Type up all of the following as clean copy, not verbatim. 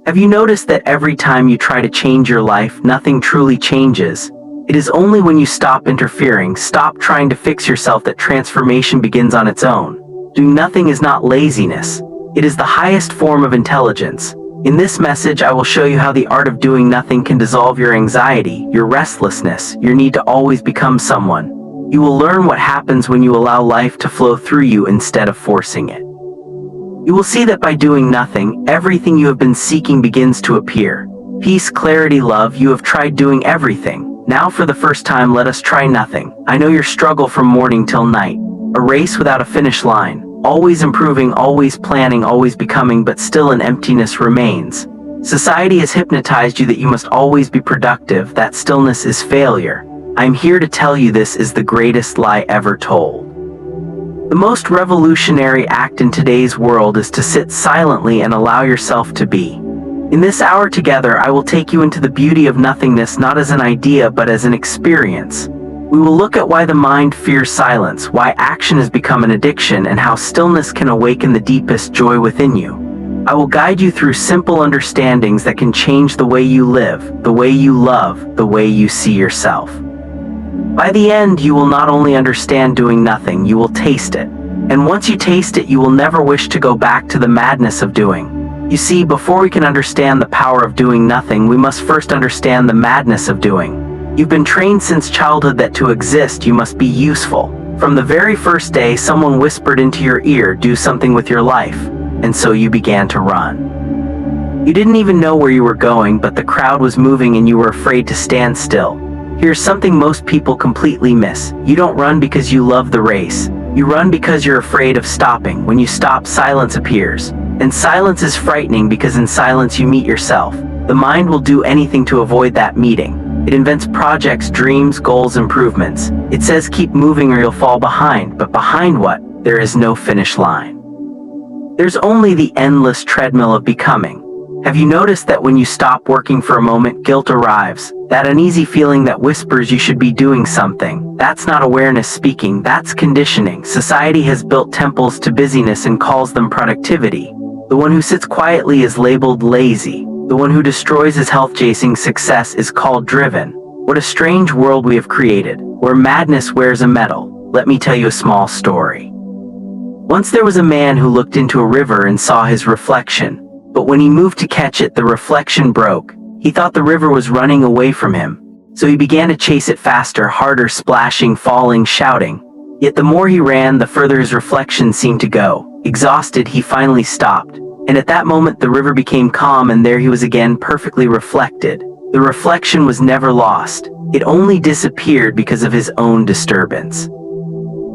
Have you noticed that every time you try to change your life, nothing truly changes? It is only when you stop interfering, stop trying to fix yourself, that transformation begins on its own. Doing nothing is not laziness. It is the highest form of intelligence. In this message, I will show you how the art of doing nothing can dissolve your anxiety, your restlessness, your need to always become someone. You will learn what happens when you allow life to flow through you instead of forcing it. You will see that by doing nothing, everything you have been seeking begins to appear. Peace, clarity, love. You have tried doing everything. Now for the first time, let us try nothing. I know your struggle from morning till night. A race without a finish line. Always improving, always planning, always becoming, but still an emptiness remains. Society has hypnotized you that you must always be productive, that stillness is failure. I am here to tell you this is the greatest lie ever told. The most revolutionary act in today's world is to sit silently and allow yourself to be. In this hour together, I will take you into the beauty of nothingness, not as an idea but as an experience. We will look at why the mind fears silence, why action has become an addiction, and how stillness can awaken the deepest joy within you. I will guide you through simple understandings that can change the way you live, the way you love, the way you see yourself. By the end, you will not only understand doing nothing, you will taste it. And once you taste it, you will never wish to go back to the madness of doing. You see, before we can understand the power of doing nothing, we must first understand the madness of doing. You've been trained since childhood that to exist, you must be useful. From the very first day, someone whispered into your ear, do something with your life. And so you began to run. You didn't even know where you were going, but the crowd was moving and you were afraid to stand still. Here's something most people completely miss. You don't run because you love the race. You run because you're afraid of stopping. When you stop, silence appears. And silence is frightening because in silence you meet yourself. The mind will do anything to avoid that meeting. It invents projects, dreams, goals, improvements. It says keep moving or you'll fall behind. But behind what? There is no finish line. There's only the endless treadmill of becoming. Have you noticed that when you stop working for a moment, guilt arrives? That uneasy feeling that whispers you should be doing something. That's not awareness speaking, that's conditioning. Society has built temples to busyness and calls them productivity. The one who sits quietly is labeled lazy. The one who destroys his health chasing success is called driven. What a strange world we have created, where madness wears a medal. Let me tell you a small story. Once there was a man who looked into a river and saw his reflection. But when he moved to catch it, the reflection broke. He thought the river was running away from him. So he began to chase it faster, harder, splashing, falling, shouting. Yet the more he ran, the further his reflection seemed to go. Exhausted, he finally stopped. And at that moment the river became calm, and there he was again, perfectly reflected. The reflection was never lost. It only disappeared because of his own disturbance.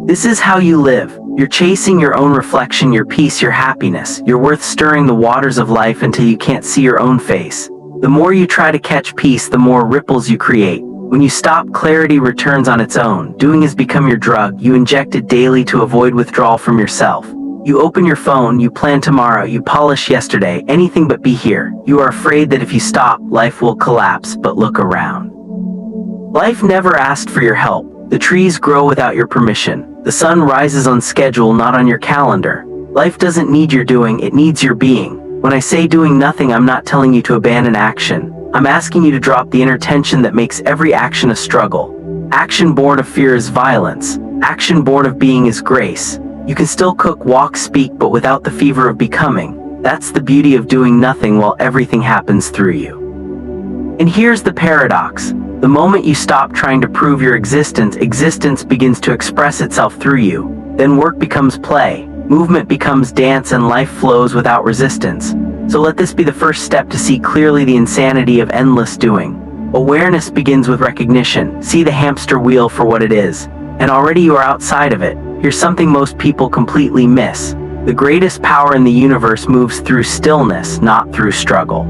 This is how you live. You're chasing your own reflection, your peace, your happiness. You're worth stirring the waters of life until you can't see your own face. The more you try to catch peace, the more ripples you create. When you stop, clarity returns on its own. Doing has become your drug. You inject it daily to avoid withdrawal from yourself. You open your phone, you plan tomorrow, you polish yesterday, anything but be here. You are afraid that if you stop, life will collapse, but look around. Life never asked for your help. The trees grow without your permission. The sun rises on schedule, not on your calendar. Life doesn't need your doing, it needs your being. When I say doing nothing, I'm not telling you to abandon action. I'm asking you to drop the inner tension that makes every action a struggle. Action born of fear is violence. Action born of being is grace. You can still cook, walk, speak, but without the fever of becoming. That's the beauty of doing nothing while everything happens through you. And here's the paradox. The moment you stop trying to prove your existence, existence begins to express itself through you. Then work becomes play, movement becomes dance, and life flows without resistance. So let this be the first step to see clearly the insanity of endless doing. Awareness begins with recognition. See the hamster wheel for what it is. And already you are outside of it. Here's something most people completely miss. The greatest power in the universe moves through stillness, not through struggle.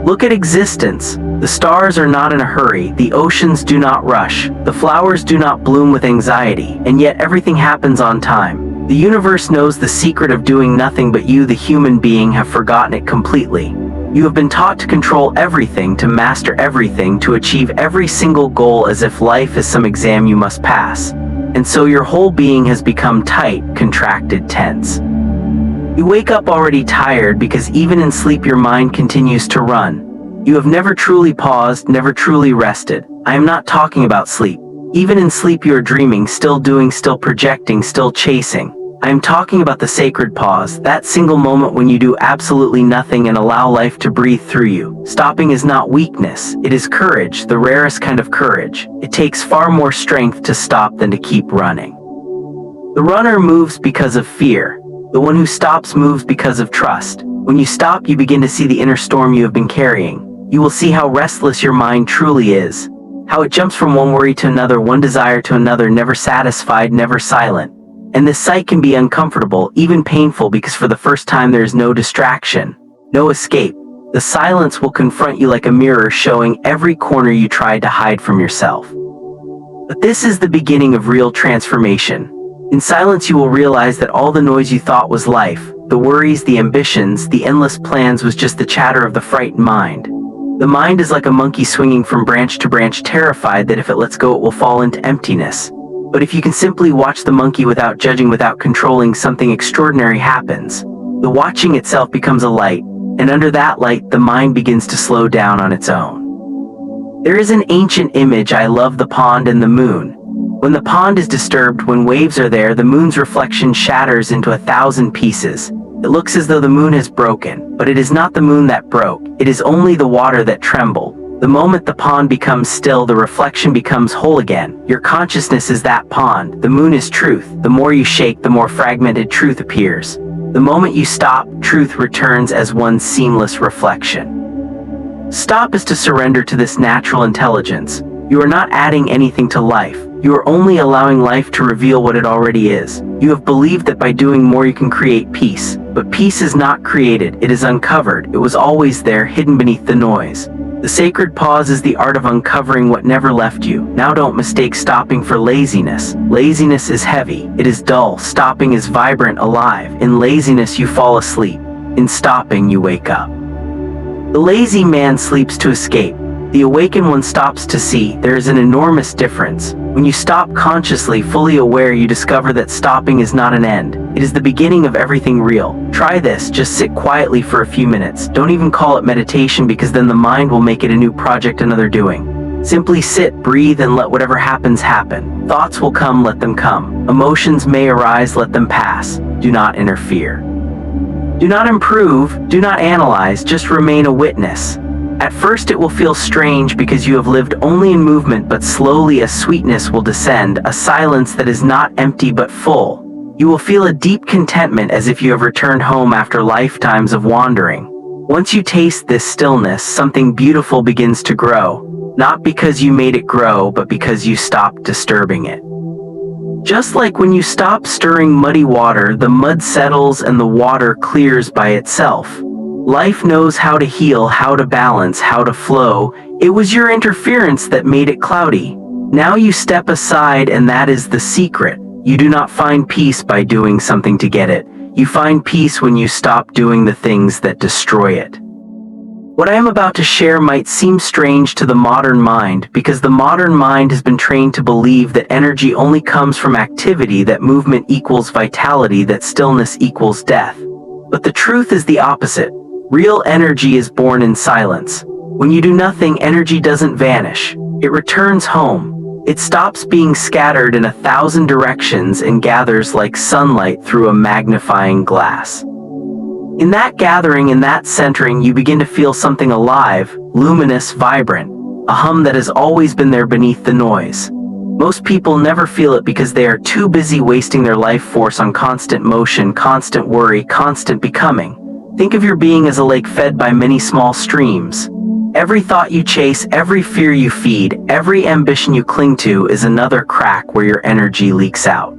Look at existence. The stars are not in a hurry, the oceans do not rush, the flowers do not bloom with anxiety, and yet everything happens on time. The universe knows the secret of doing nothing, but you, the human being, have forgotten it completely. You have been taught to control everything, to master everything, to achieve every single goal as if life is some exam you must pass. And so your whole being has become tight, contracted, tense. You wake up already tired because even in sleep your mind continues to run. You have never truly paused, never truly rested. I am not talking about sleep. Even in sleep you are dreaming, still doing, still projecting, still chasing. I am talking about the sacred pause, that single moment when you do absolutely nothing and allow life to breathe through you. Stopping is not weakness, it is courage, the rarest kind of courage. It takes far more strength to stop than to keep running. The runner moves because of fear. The one who stops moves because of trust. When you stop, you begin to see the inner storm you have been carrying. You will see how restless your mind truly is. How it jumps from one worry to another, one desire to another, never satisfied, never silent. And this sight can be uncomfortable, even painful, because for the first time there is no distraction, no escape. The silence will confront you like a mirror, showing every corner you tried to hide from yourself. But this is the beginning of real transformation. In silence you will realize that all the noise you thought was life, the worries, the ambitions, the endless plans, was just the chatter of the frightened mind. The mind is like a monkey swinging from branch to branch, terrified that if it lets go it will fall into emptiness. But if you can simply watch the monkey without judging, without controlling, something extraordinary happens. The watching itself becomes a light, and under that light the mind begins to slow down on its own. There is an ancient image I love: the pond and the moon. When the pond is disturbed, when waves are there, the moon's reflection shatters into 1,000 pieces. It looks as though the moon has broken, but it is not the moon that broke, it is only the water that trembled. The moment the pond becomes still, the reflection becomes whole again. Your consciousness is that pond. The moon is truth. The more you shake, the more fragmented truth appears. The moment you stop, truth returns as one seamless reflection. Stop is to surrender to this natural intelligence. You are not adding anything to life. You are only allowing life to reveal what it already is. You have believed that by doing more you can create peace. But peace is not created, it is uncovered. It was always there, hidden beneath the noise. The sacred pause is the art of uncovering what never left you. Now don't mistake stopping for laziness. Laziness is heavy, it is dull. Stopping is vibrant, alive. In laziness you fall asleep. In stopping you wake up. The lazy man sleeps to escape. The awakened one stops to see. There is an enormous difference. When you stop consciously, fully aware, you discover that stopping is not an end. It is the beginning of everything real. Try this, just sit quietly for a few minutes. Don't even call it meditation, because then the mind will make it a new project, another doing. Simply sit, breathe, and let whatever happens happen. Thoughts will come, let them come. Emotions may arise, let them pass. Do not interfere. Do not improve, do not analyze, just remain a witness. At first it will feel strange because you have lived only in movement, but slowly a sweetness will descend, a silence that is not empty but full. You will feel a deep contentment, as if you have returned home after lifetimes of wandering. Once you taste this stillness, something beautiful begins to grow, not because you made it grow, but because you stopped disturbing it. Just like when you stop stirring muddy water, the mud settles and the water clears by itself. Life knows how to heal, how to balance, how to flow. It was your interference that made it cloudy. Now you step aside, and that is the secret. You do not find peace by doing something to get it. You find peace when you stop doing the things that destroy it. What I am about to share might seem strange to the modern mind, because the modern mind has been trained to believe that energy only comes from activity, that movement equals vitality, that stillness equals death. But the truth is the opposite. Real energy is born in silence. When you do nothing, energy doesn't vanish. It returns home. It stops being scattered in 1,000 directions and gathers like sunlight through a magnifying glass. In that gathering, in that centering, you begin to feel something alive, luminous, vibrant, a hum that has always been there beneath the noise. Most people never feel it because they are too busy wasting their life force on constant motion, constant worry, constant becoming. Think of your being as a lake fed by many small streams. Every thought you chase, every fear you feed, every ambition you cling to is another crack where your energy leaks out.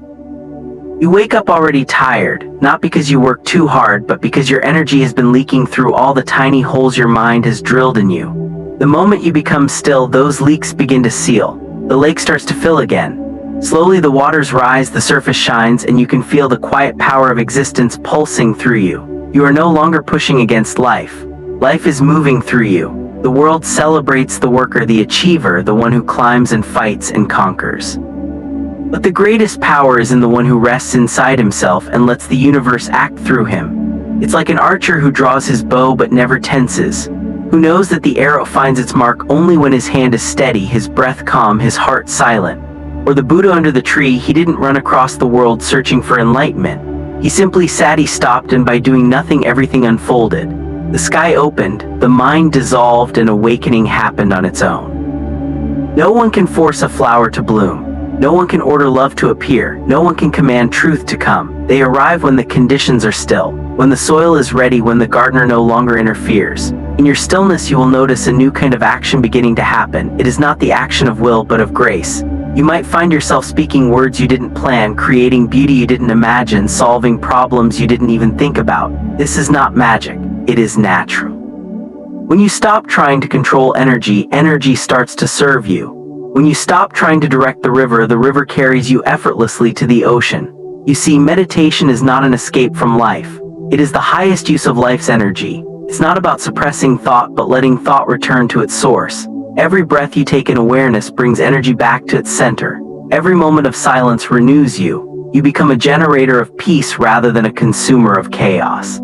You wake up already tired, not because you work too hard, but because your energy has been leaking through all the tiny holes your mind has drilled in you. The moment you become still, those leaks begin to seal. The lake starts to fill again. Slowly the waters rise, the surface shines, and you can feel the quiet power of existence pulsing through you. You are no longer pushing against life. Life is moving through you. The world celebrates the worker, the achiever, the one who climbs and fights and conquers. But the greatest power is in the one who rests inside himself and lets the universe act through him. It's like an archer who draws his bow but never tenses, who knows that the arrow finds its mark only when his hand is steady, his breath calm, his heart silent. Or the Buddha under the tree, he didn't run across the world searching for enlightenment. He simply sat, he stopped, and by doing nothing everything unfolded. The sky opened, the mind dissolved, and awakening happened on its own. No one can force a flower to bloom. No one can order love to appear. No one can command truth to come. They arrive when the conditions are still, when the soil is ready, when the gardener no longer interferes. In your stillness you will notice a new kind of action beginning to happen. It is not the action of will but of grace. You might find yourself speaking words you didn't plan, creating beauty you didn't imagine, solving problems you didn't even think about. This is not magic, it is natural. When you stop trying to control energy, energy starts to serve you. When you stop trying to direct the river carries you effortlessly to the ocean. You see, meditation is not an escape from life. It is the highest use of life's energy. It's not about suppressing thought but letting thought return to its source. Every breath you take in awareness brings energy back to its center. Every moment of silence renews you. You become a generator of peace rather than a consumer of chaos.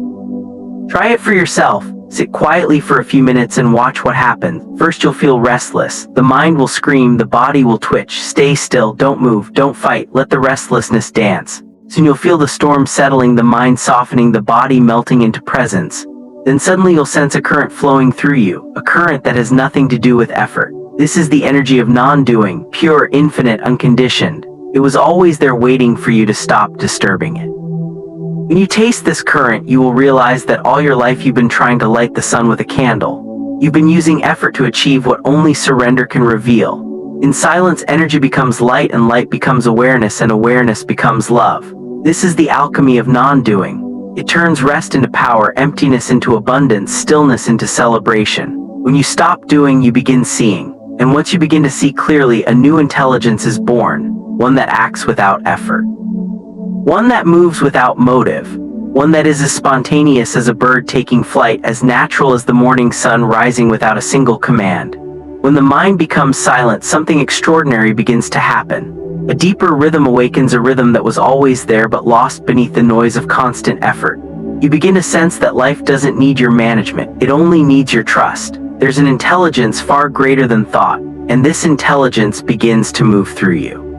Try it for yourself. Sit quietly for a few minutes and watch what happens. First you'll feel restless. The mind will scream, the body will twitch. Stay still, don't move, don't fight, let the restlessness dance. Soon you'll feel the storm settling, the mind softening, the body melting into presence. Then suddenly you'll sense a current flowing through you, a current that has nothing to do with effort. This is the energy of non-doing, pure, infinite, unconditioned. It was always there waiting for you to stop disturbing it. When you taste this current, you will realize that all your life you've been trying to light the sun with a candle. You've been using effort to achieve what only surrender can reveal. In silence, energy becomes light, and light becomes awareness, and awareness becomes love. This is the alchemy of non-doing. It turns rest into power, emptiness into abundance, stillness into celebration. When you stop doing, you begin seeing. And once you begin to see clearly, a new intelligence is born, one that acts without effort. One that moves without motive. One that is as spontaneous as a bird taking flight, as natural as the morning sun rising without a single command. When the mind becomes silent, something extraordinary begins to happen. A deeper rhythm awakens, a rhythm that was always there but lost beneath the noise of constant effort. You begin to sense that life doesn't need your management, it only needs your trust. There's an intelligence far greater than thought, and this intelligence begins to move through you.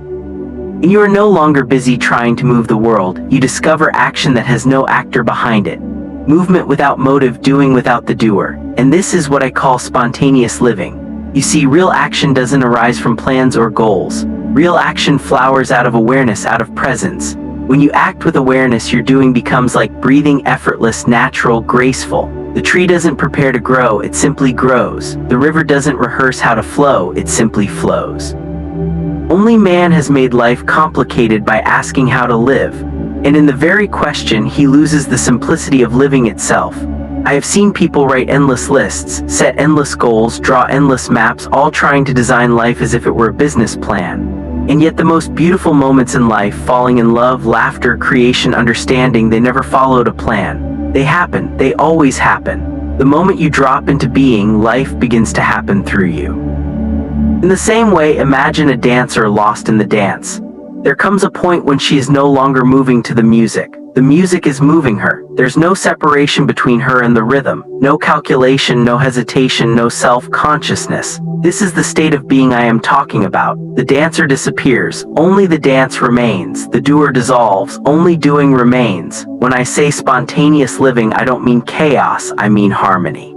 And you are no longer busy trying to move the world. You discover action that has no actor behind it. Movement without motive, doing without the doer. And this is what I call spontaneous living. You see, real action doesn't arise from plans or goals. Real action flowers out of awareness, out of presence. When you act with awareness, your doing becomes like breathing, effortless, natural, graceful. The tree doesn't prepare to grow, it simply grows. The river doesn't rehearse how to flow, it simply flows. Only man has made life complicated by asking how to live, and in the very question he loses the simplicity of living itself. I have seen people write endless lists, set endless goals, draw endless maps, all trying to design life as if it were a business plan. And yet the most beautiful moments in life, falling in love, laughter, creation, understanding, they never followed a plan. They happen, they always happen. The moment you drop into being, life begins to happen through you. In the same way, imagine a dancer lost in the dance. There comes a point when she is no longer moving to the music. The music is moving her. There's no separation between her and the rhythm. No calculation, no hesitation, no self-consciousness. This is the state of being I am talking about. The dancer disappears. Only the dance remains. The doer dissolves. Only doing remains. When I say spontaneous living, I don't mean chaos, I mean harmony.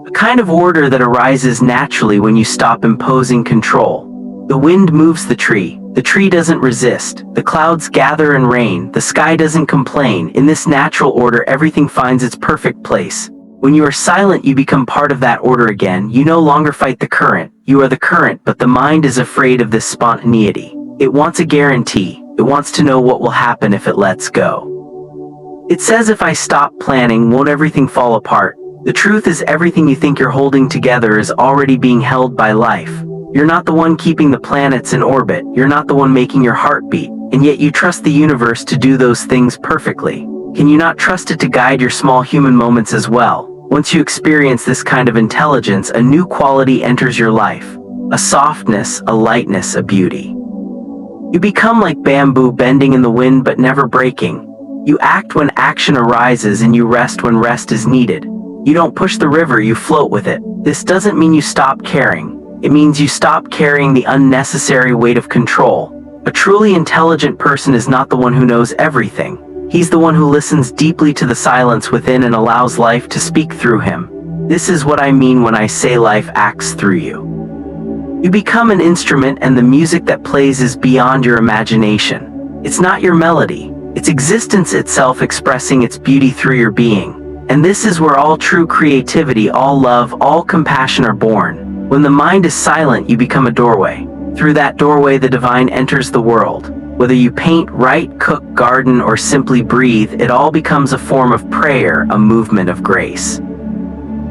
A kind of order that arises naturally when you stop imposing control. The wind moves the tree. The tree doesn't resist. The clouds gather and rain. The sky doesn't complain. In this natural order, everything finds its perfect place. When you are silent, you become part of that order again. You no longer fight the current. You are the current, but the mind is afraid of this spontaneity. It wants a guarantee. It wants to know what will happen if it lets go. It says, if I stop planning, won't everything fall apart? The truth is, everything you think you're holding together is already being held by life. You're not the one keeping the planets in orbit. You're not the one making your heart beat. And yet you trust the universe to do those things perfectly. Can you not trust it to guide your small human moments as well? Once you experience this kind of intelligence, a new quality enters your life. A softness, a lightness, a beauty. You become like bamboo, bending in the wind but never breaking. You act when action arises and you rest when rest is needed. You don't push the river, you float with it. This doesn't mean you stop caring. It means you stop carrying the unnecessary weight of control. A truly intelligent person is not the one who knows everything. He's the one who listens deeply to the silence within and allows life to speak through him. This is what I mean when I say life acts through you. You become an instrument, and the music that plays is beyond your imagination. It's not your melody. It's existence itself expressing its beauty through your being. And this is where all true creativity, all love, all compassion are born. When the mind is silent, you become a doorway. Through that doorway, the divine enters the world. Whether you paint, write, cook, garden, or simply breathe, it all becomes a form of prayer, a movement of grace.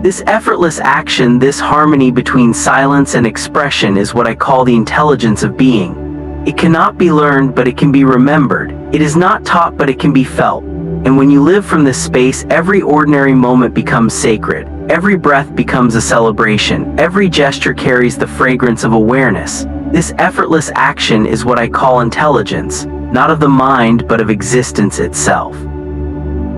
This effortless action, this harmony between silence and expression is what I call the intelligence of being. It cannot be learned, but it can be remembered. It is not taught, but it can be felt. And when you live from this space, every ordinary moment becomes sacred. Every breath becomes a celebration. Every gesture carries the fragrance of awareness. This effortless action is what I call intelligence, not of the mind, but of existence itself.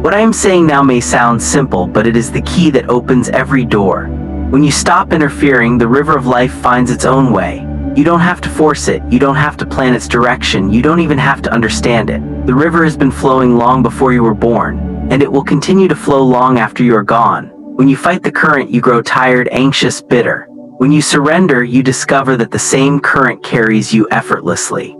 What I am saying now may sound simple, but it is the key that opens every door. When you stop interfering, the river of life finds its own way. You don't have to force it, you don't have to plan its direction, you don't even have to understand it. The river has been flowing long before you were born, and it will continue to flow long after you are gone. When you fight the current, you grow tired, anxious, bitter. When you surrender, you discover that the same current carries you effortlessly.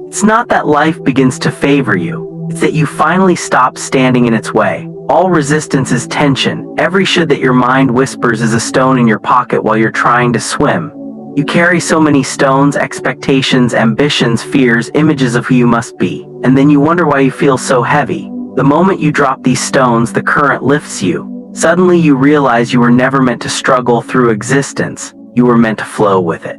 It's not that life begins to favor you. It's that you finally stop standing in its way. All resistance is tension. Every should that your mind whispers is a stone in your pocket while you're trying to swim. You carry so many stones, expectations, ambitions, fears, images of who you must be, and then you wonder why you feel so heavy. The moment you drop these stones, the current lifts you. Suddenly you realize you were never meant to struggle through existence. You were meant to flow with it.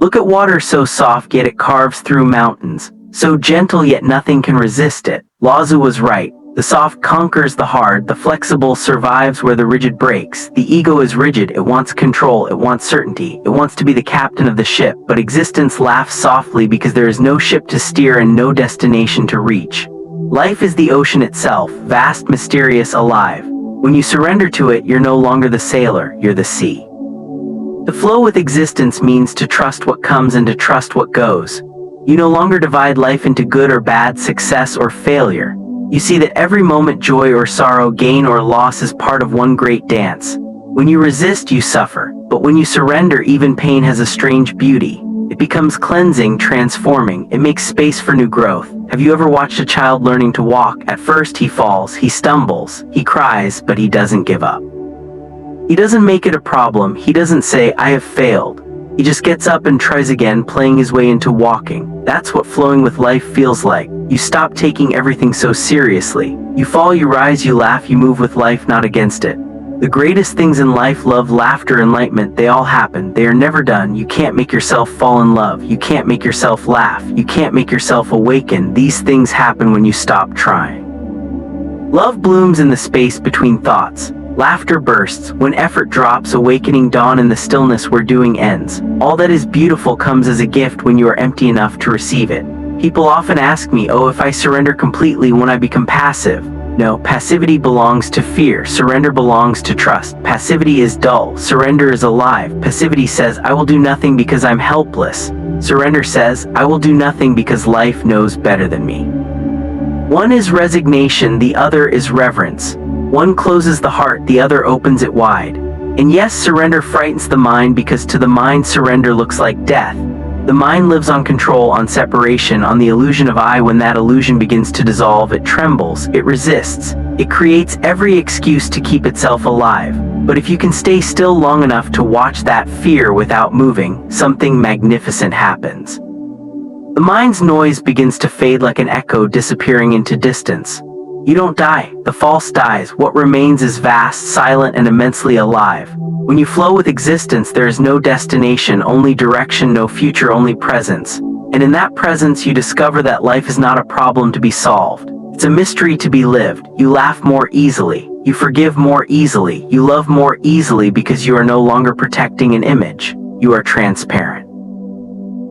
Look at water, so soft yet it carves through mountains. So gentle yet nothing can resist it. Lao Tzu was right. The soft conquers the hard, the flexible survives where the rigid breaks. The ego is rigid, it wants control, it wants certainty, it wants to be the captain of the ship, but existence laughs softly because there is no ship to steer and no destination to reach. Life is the ocean itself, vast, mysterious, alive. When you surrender to it, you're no longer the sailor, you're the sea. To flow with existence means to trust what comes and to trust what goes. You no longer divide life into good or bad, success or failure. You see that every moment, joy or sorrow, gain or loss, is part of one great dance. When you resist, you suffer. But when you surrender, even pain has a strange beauty. It becomes cleansing, transforming. It makes space for new growth. Have you ever watched a child learning to walk? At first he falls, he stumbles, he cries, but he doesn't give up. He doesn't make it a problem. He doesn't say, "I have failed." He just gets up and tries again, playing his way into walking. That's what flowing with life feels like. You stop taking everything so seriously. You fall, you rise, you laugh, you move with life, not against it. The greatest things in life, love, laughter, enlightenment, they all happen. They are never done. You can't make yourself fall in love. You can't make yourself laugh. You can't make yourself awaken. These things happen when you stop trying. Love blooms in the space between thoughts. Laughter bursts when effort drops, awakening dawn in the stillness where doing ends. All that is beautiful comes as a gift when you are empty enough to receive it. People often ask me, oh, if I surrender completely, won't I become passive? No, passivity belongs to fear. Surrender belongs to trust. Passivity is dull. Surrender is alive. Passivity says, I will do nothing because I'm helpless. Surrender says, I will do nothing because life knows better than me. One is resignation, the other is reverence. One closes the heart, the other opens it wide. And yes, surrender frightens the mind because to the mind surrender looks like death. The mind lives on control, on separation, on the illusion of I. When that illusion begins to dissolve, it trembles, it resists. It creates every excuse to keep itself alive. But if you can stay still long enough to watch that fear without moving, something magnificent happens. The mind's noise begins to fade like an echo disappearing into distance. You don't die, the false dies. What remains is vast, silent, and immensely alive. When you flow with existence, there is no destination, only direction, no future, only presence. And in that presence, you discover that life is not a problem to be solved. It's a mystery to be lived. You laugh more easily. You forgive more easily. You love more easily because you are no longer protecting an image. You are transparent.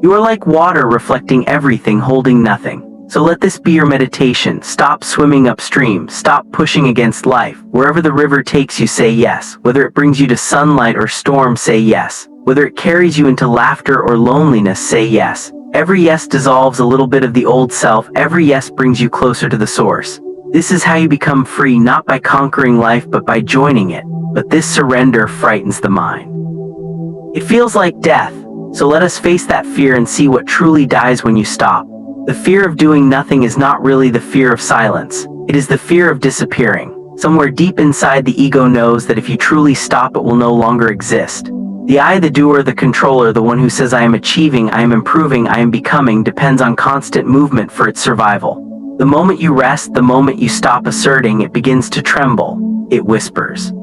You are like water, reflecting everything, holding nothing. So let this be your meditation. Stop swimming upstream. Stop pushing against life. Wherever the river takes you, say yes. Whether it brings you to sunlight or storm, say yes. Whether it carries you into laughter or loneliness, say yes. Every yes dissolves a little bit of the old self. Every yes brings you closer to the source. This is how you become free, not by conquering life, but by joining it. But this surrender frightens the mind. It feels like death. So let us face that fear and see what truly dies when you stop. The fear of doing nothing is not really the fear of silence. It is the fear of disappearing. Somewhere deep inside, the ego knows that if you truly stop, it will no longer exist. The I, the doer, the controller, the one who says I am achieving, I am improving, I am becoming, depends on constant movement for its survival. The moment you rest, the moment you stop asserting, it begins to tremble. It whispers.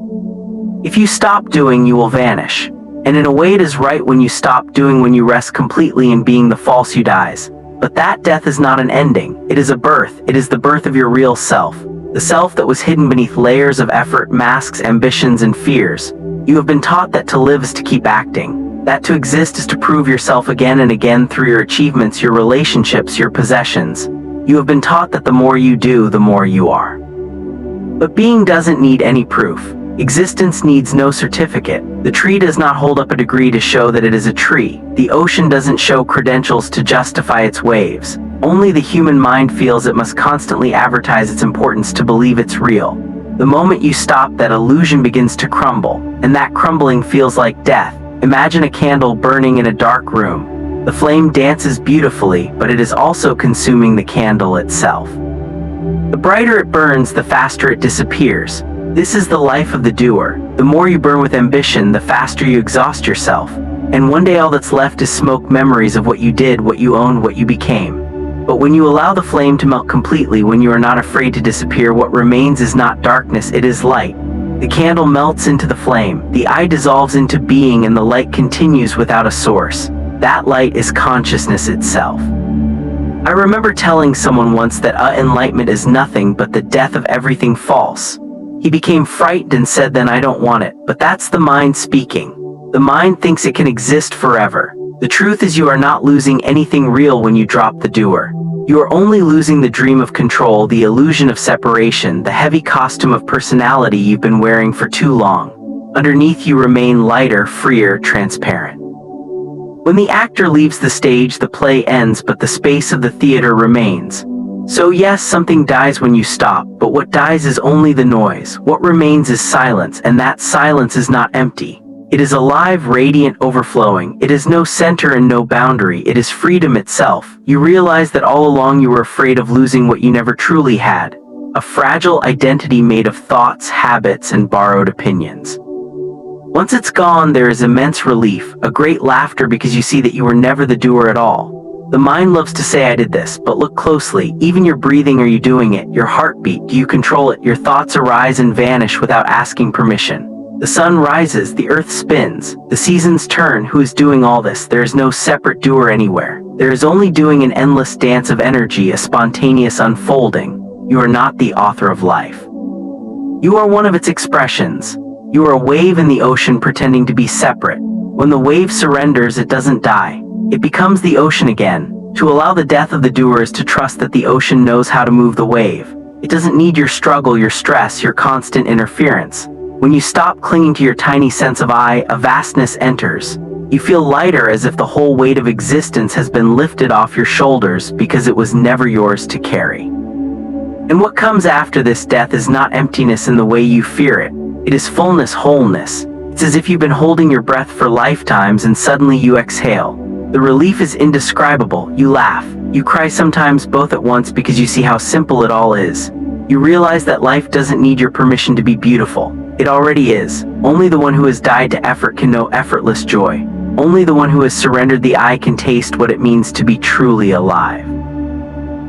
If you stop doing, you will vanish. And in a way, it is right when you stop doing, when you rest completely in being the false you dies. But that death is not an ending. It is a birth. It is the birth of your real self. The self that was hidden beneath layers of effort, masks, ambitions, and fears. You have been taught that to live is to keep acting. That to exist is to prove yourself again and again through your achievements, your relationships, your possessions. You have been taught that the more you do, the more you are. But being doesn't need any proof. Existence needs no certificate. The tree does not hold up a degree to show that it is a tree. The ocean doesn't show credentials to justify its waves. Only the human mind feels it must constantly advertise its importance to believe it's real. The moment you stop, that illusion begins to crumble, and that crumbling feels like death. Imagine a candle burning in a dark room. The flame dances beautifully, but it is also consuming the candle itself. The brighter it burns, the faster it disappears. This is the life of the doer. The more you burn with ambition, the faster you exhaust yourself. And one day all that's left is smoke, memories of what you did, what you owned, what you became. But when you allow the flame to melt completely, when you are not afraid to disappear, what remains is not darkness, it is light. The candle melts into the flame, the I dissolves into being, and the light continues without a source. That light is consciousness itself. I remember telling someone once that enlightenment is nothing but the death of everything false. He became frightened and said, then I don't want it. But that's the mind speaking. The mind thinks it can exist forever. The truth is, you are not losing anything real when you drop the doer. You are only losing the dream of control, the illusion of separation, the heavy costume of personality you've been wearing for too long. Underneath, you remain lighter, freer, transparent. When the actor leaves the stage, the play ends, but the space of the theater remains. So yes, something dies when you stop, but what dies is only the noise. What remains is silence, and that silence is not empty. It is alive, radiant, overflowing. It is no center and no boundary. It is freedom itself. You realize that all along you were afraid of losing what you never truly had. A fragile identity made of thoughts, habits, and borrowed opinions. Once it's gone, there is immense relief, a great laughter, because you see that you were never the doer at all. The mind loves to say I did this, but look closely. Even your breathing, are you doing it? Your heartbeat, do you control it? Your thoughts arise and vanish without asking permission. The sun rises, the earth spins, the seasons turn. Who is doing all this? There is no separate doer anywhere. There is only doing, an endless dance of energy, a spontaneous unfolding. You are not the author of life. You are one of its expressions. You are a wave in the ocean pretending to be separate. When the wave surrenders, it doesn't die. It becomes the ocean again. To allow the death of the doer is to trust that the ocean knows how to move the wave. It doesn't need your struggle, your stress, your constant interference. When you stop clinging to your tiny sense of I, a vastness enters. You feel lighter, as if the whole weight of existence has been lifted off your shoulders because it was never yours to carry. And what comes after this death is not emptiness in the way you fear it. It is fullness, wholeness. It's as if you've been holding your breath for lifetimes and suddenly you exhale. The relief is indescribable. You laugh. You cry, sometimes both at once, because you see how simple it all is. You realize that life doesn't need your permission to be beautiful. It already is. Only the one who has died to effort can know effortless joy. Only the one who has surrendered the I can taste what it means to be truly alive.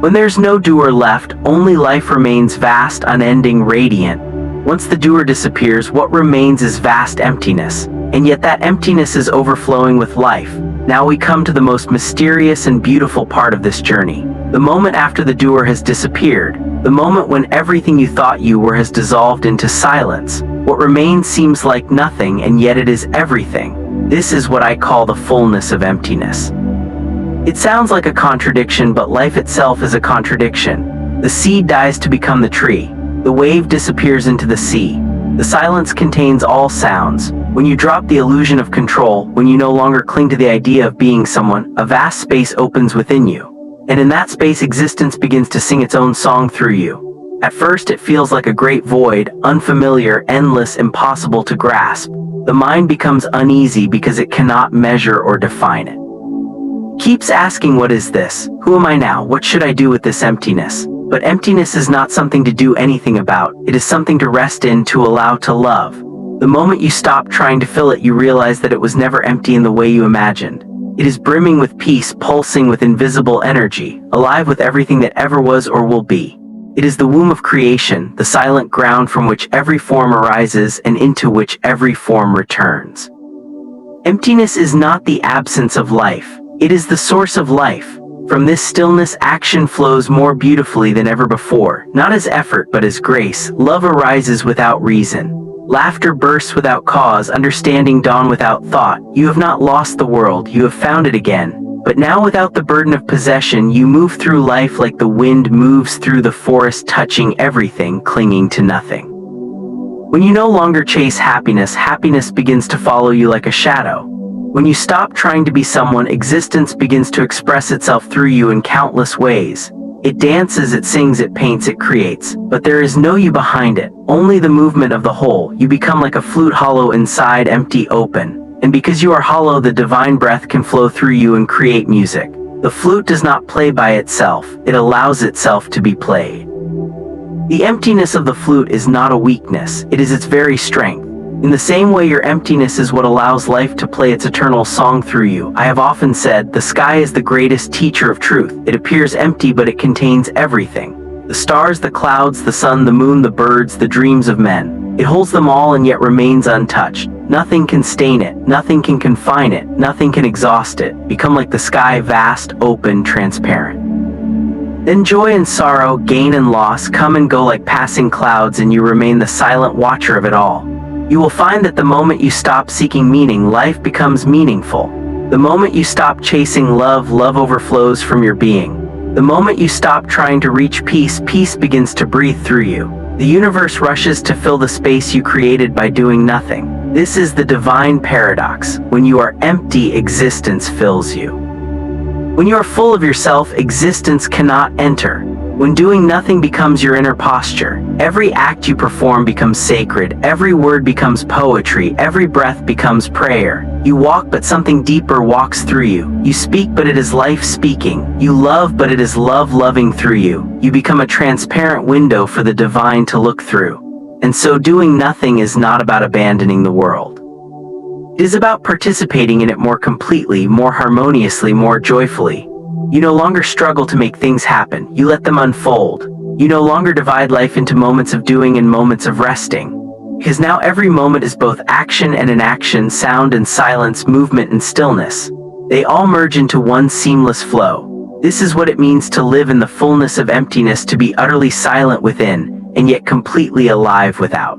When there's no doer left, only life remains, vast, unending, radiant. Once the doer disappears, what remains is vast emptiness. And yet that emptiness is overflowing with life. Now we come to the most mysterious and beautiful part of this journey. The moment after the doer has disappeared, the moment when everything you thought you were has dissolved into silence. What remains seems like nothing, and yet it is everything. This is what I call the fullness of emptiness. It sounds like a contradiction, but life itself is a contradiction. The seed dies to become the tree. The wave disappears into the sea. The silence contains all sounds. When you drop the illusion of control, when you no longer cling to the idea of being someone, a vast space opens within you. And in that space, existence begins to sing its own song through you. At first, it feels like a great void, unfamiliar, endless, impossible to grasp. The mind becomes uneasy because it cannot measure or define it. Keeps asking, what is this? Who am I now? What should I do with this emptiness? But emptiness is not something to do anything about. It is something to rest in, to allow, to love. The moment you stop trying to fill it, you realize that it was never empty in the way you imagined. It is brimming with peace, pulsing with invisible energy, alive with everything that ever was or will be. It is the womb of creation, the silent ground from which every form arises and into which every form returns. Emptiness is not the absence of life. It is the source of life. From this stillness, action flows more beautifully than ever before, not as effort but as grace. Love arises without reason. Laughter bursts without cause, understanding dawn without thought. You have not lost the world, you have found it again. But now, without the burden of possession, you move through life like the wind moves through the forest, touching everything, clinging to nothing. When you no longer chase happiness, happiness begins to follow you like a shadow. When you stop trying to be someone, existence begins to express itself through you in countless ways. It dances, it sings, it paints, it creates, but there is no you behind it, only the movement of the whole. You become like a flute, hollow inside, empty, open. And because you are hollow, the divine breath can flow through you and create music. The flute does not play by itself, it allows itself to be played. The emptiness of the flute is not a weakness, it is its very strength. In the same way, your emptiness is what allows life to play its eternal song through you. I have often said, the sky is the greatest teacher of truth. It appears empty, but it contains everything. The stars, the clouds, the sun, the moon, the birds, the dreams of men. It holds them all and yet remains untouched. Nothing can stain it, nothing can confine it, nothing can exhaust it. Become like the sky, vast, open, transparent. Then joy and sorrow, gain and loss come and go like passing clouds, and you remain the silent watcher of it all. You will find that the moment you stop seeking meaning, life becomes meaningful. The moment you stop chasing love, love overflows from your being. The moment you stop trying to reach peace, peace begins to breathe through you. The universe rushes to fill the space you created by doing nothing. This is the divine paradox. When you are empty, existence fills you. When you are full of yourself, existence cannot enter. When doing nothing becomes your inner posture, every act you perform becomes sacred, every word becomes poetry, every breath becomes prayer. You walk, but something deeper walks through you. You speak, but it is life speaking. You love, but it is love loving through you. You become a transparent window for the divine to look through. And so doing nothing is not about abandoning the world. It is about participating in it more completely, more harmoniously, more joyfully. You no longer struggle to make things happen, you let them unfold. You no longer divide life into moments of doing and moments of resting. Because now every moment is both action and inaction, sound and silence, movement and stillness. They all merge into one seamless flow. This is what it means to live in the fullness of emptiness, to be utterly silent within, and yet completely alive without.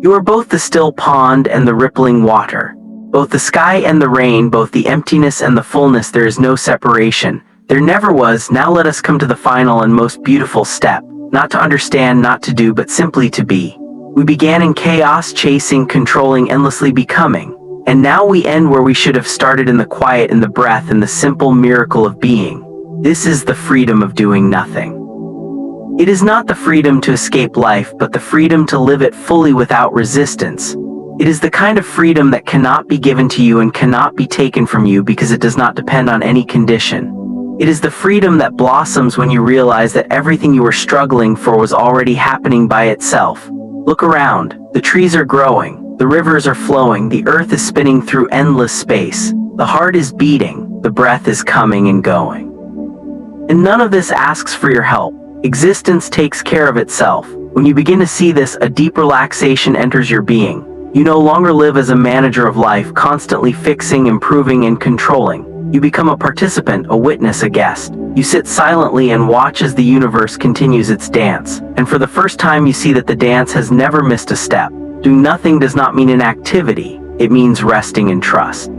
You are both the still pond and the rippling water. Both the sky and the rain, both the emptiness and the fullness. There is no separation. There never was. Now let us come to the final and most beautiful step. Not to understand, not to do, but simply to be. We began in chaos, chasing, controlling, endlessly becoming. And now we end where we should have started, in the quiet, in the breath, in the simple miracle of being. This is the freedom of doing nothing. It is not the freedom to escape life, but the freedom to live it fully without resistance. It is the kind of freedom that cannot be given to you and cannot be taken from you because it does not depend on any condition. It is the freedom that blossoms when you realize that everything you were struggling for was already happening by itself. Look around. The trees are growing. The rivers are flowing. The earth is spinning through endless space. The heart is beating. The breath is coming and going. And none of this asks for your help. Existence takes care of itself. When you begin to see this, a deep relaxation enters your being. You no longer live as a manager of life, constantly fixing, improving, and controlling. You become a participant, a witness, a guest. You sit silently and watch as the universe continues its dance. And for the first time, you see that the dance has never missed a step. Doing nothing does not mean inactivity. It means resting in trust.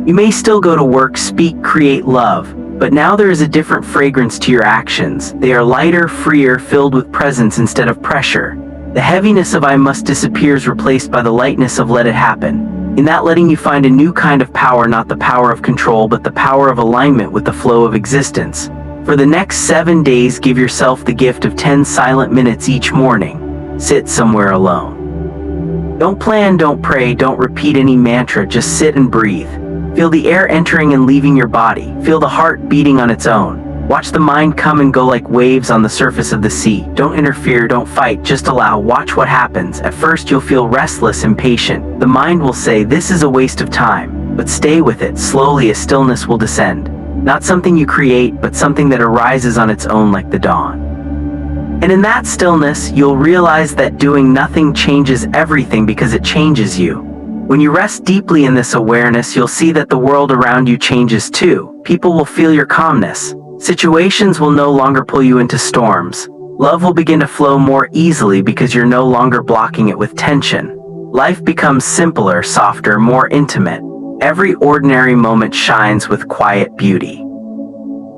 You may still go to work, speak, create, love, but now there is a different fragrance to your actions. They are lighter, freer, filled with presence instead of pressure. The heaviness of I must disappear is replaced by the lightness of let it happen. In that letting you find a new kind of power, not the power of control, but the power of alignment with the flow of existence. For the next 7 days, give yourself the gift of 10 silent minutes each morning. Sit somewhere alone. Don't plan, don't pray, don't repeat any mantra, just sit and breathe. Feel the air entering and leaving your body. Feel the heart beating on its own. Watch the mind come and go like waves on the surface of the sea. Don't interfere, don't fight, just allow. Watch what happens. At first you'll feel restless, impatient. The mind will say, this is a waste of time. But stay with it. Slowly a stillness will descend. Not something you create, but something that arises on its own like the dawn. And in that stillness, you'll realize that doing nothing changes everything because it changes you. When you rest deeply in this awareness, you'll see that the world around you changes too. People will feel your calmness. Situations will no longer pull you into storms. Love will begin to flow more easily because you're no longer blocking it with tension. Life becomes simpler, softer, more intimate. Every ordinary moment shines with quiet beauty.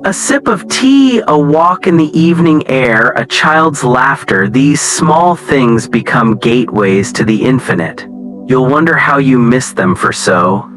A sip of tea, a walk in the evening air, a child's laughter, these small things become gateways to the infinite. You'll wonder how you missed them for so